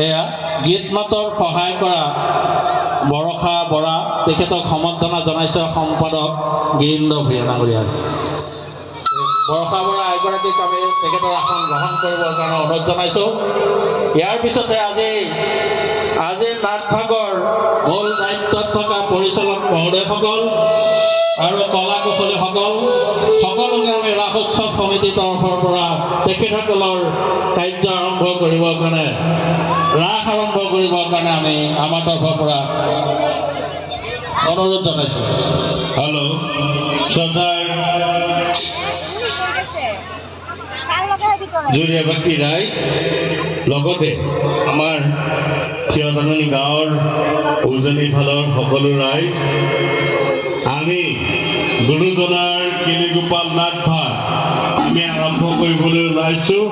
এয়া গীত মাতৰ সহায় কৰা বৰষা বৰা তেখেতক সম্বৰ্ধনা জনাইছে সম্পাদক গিৰীন্দ্ৰ ভূঞা ডাঙৰীয়াই। বৰষা বৰা এগৰাকীক আমি তেখেতৰ আসন গ্ৰহণ কৰিবৰ কাৰণে অনুৰোধ জনাইছোঁ। ইয়াৰ পিছতে আজিৰ নাটভাগৰ মূল দায়িত্বত থকা পৰিচালক মহোদয়সকল আৰু কলা কুশলীসকল সকলোকে আমি ৰাস উৎসৱ সমিতিৰ তৰফৰ পৰা তেখেতসকলৰ কাৰ্য আৰম্ভ কৰিবৰ কাৰণে ৰাস আৰম্ভ কৰিবৰ কাৰণে আমি আমাৰ তৰফৰ পৰা অনুৰোধ জনাইছোঁ। হেল্ল' শ্ৰদ্ধাৰ জুৰীয়াবাসী ৰাইজ, লগতে আমাৰ থিয়তাননি গাঁৱৰ উজনি ফালৰ সকলো ৰাইজ, আমি গুৰুজনাৰ কেলিগোপাল নাটভাগ আমি আৰম্ভ কৰিবলৈ ওলাইছোঁ।